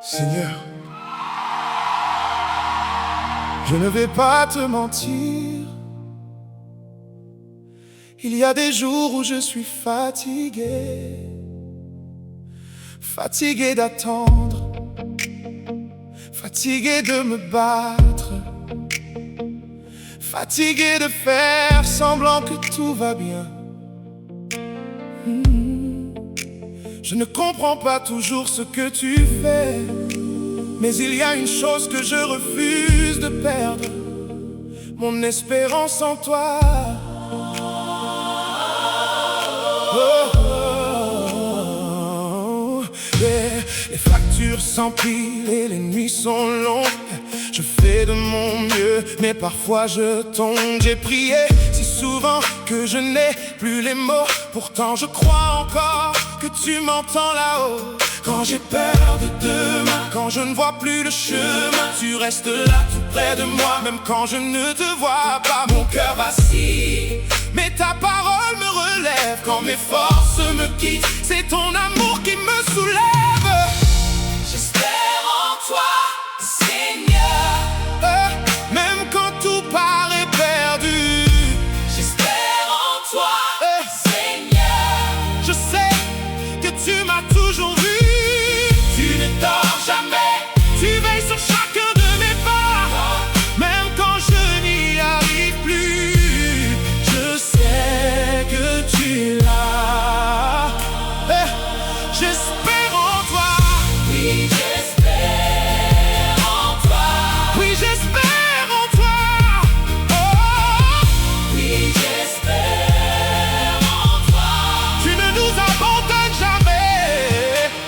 Seigneur, je ne vais pas te mentir. Il y a des jours où je suis fatigué, fatigué d'attendre, fatigué de me battre, fatigué de faire semblant que tout va bien. Je ne comprends pas toujours ce que tu fais, mais il y a une chose que je refuse de perdre: mon espérance en toi. Oh, oh, oh. Les factures s'empilent et les nuits sont longues. Je fais de mon mieux, mais parfois je tombe. J'ai prié si souvent que je n'ai plus les mots. Pourtant je crois encore que tu m'entends là-haut. Quand j'ai peur de demain, quand je ne vois plus le chemin, tu restes là tout près de moi. Même quand je ne te vois pas, mon cœur vacille, mais ta parole me relève. Quand mes forces me quittent, c'est ton amour qui me soulève. J'espère en toi, Seigneur, même quand tout paraît perdu. j'espère en toi, Seigneur. Je sais que tu m'as toujours vu. Tu ne dors jamais, Tu veilles sur chacun de mes pas. Même quand je n'y arrive plus, je sais que tu es là. J'espère en toi. oui, j'espère en toi, Oui, j'espère en toi. Oh, oui, j'espère en toi. tu ne nous abandonnes jamais.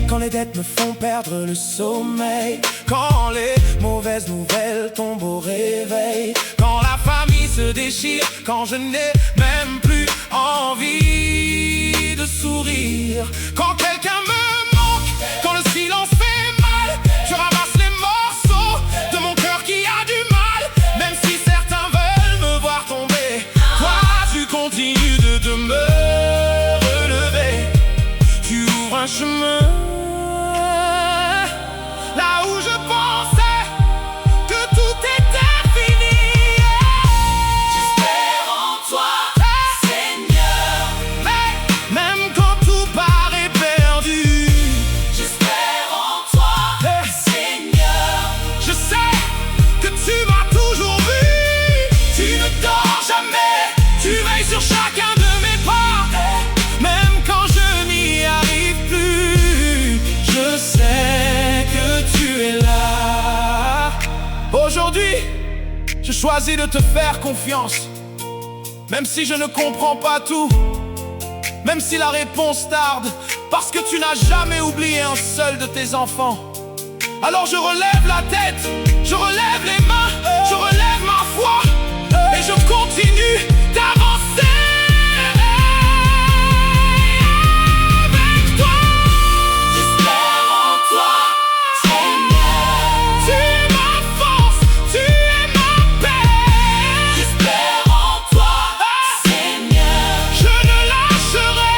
Quand les dettes me font perdre le sommeil, quand les mauvaises nouvelles tombent au réveil, quand la famille se déchire, quand je n'ai même plus envie de sourire, quand quelqu'un me manque, quand le silence fait mal, tu ramasses les morceaux de mon cœur qui a du mal. Même si certains veulent me voir tomber, toi tu continues de me relever. Tu ouvres un chemin là où je pensais que tout était fini. J'espère en toi, Seigneur, Mais même quand tout paraît perdu, j'espère en toi, Seigneur. je sais que tu m'as toujours vu. Tu ne dors jamais, Tu veilles sur chacun de mes pas. Même quand je n'y arrive plus, je sais que tu es là. Aujourd'hui, je choisis de te faire confiance. Même si je ne comprends pas tout, même si la réponse tarde, parce que tu n'as jamais oublié un seul de tes enfants. Alors je relève la tête, je relève les mains, je relève ma foi, et je continue d'avancer avec toi. j'espère en toi, Seigneur. Tu es ma force, tu es ma paix. J'espère en toi, Seigneur. Je ne lâcherai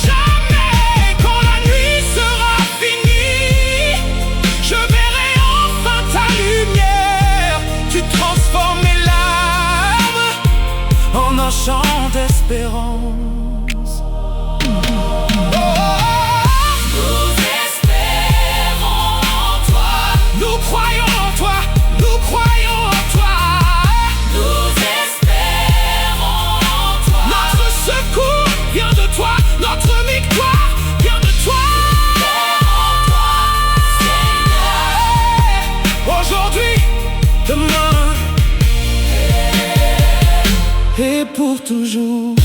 jamais. Quand la nuit sera finie, je verrai enfin ta lumière. Tu transformes mes larmes en un chant d'espérance. Nous espérons en toi, Nous croyons en toi, nous croyons en toi. nous espérons en toi. Notre secours vient de toi, notre victoire vient de toi. Aujourd'hui, demain et pour toujours.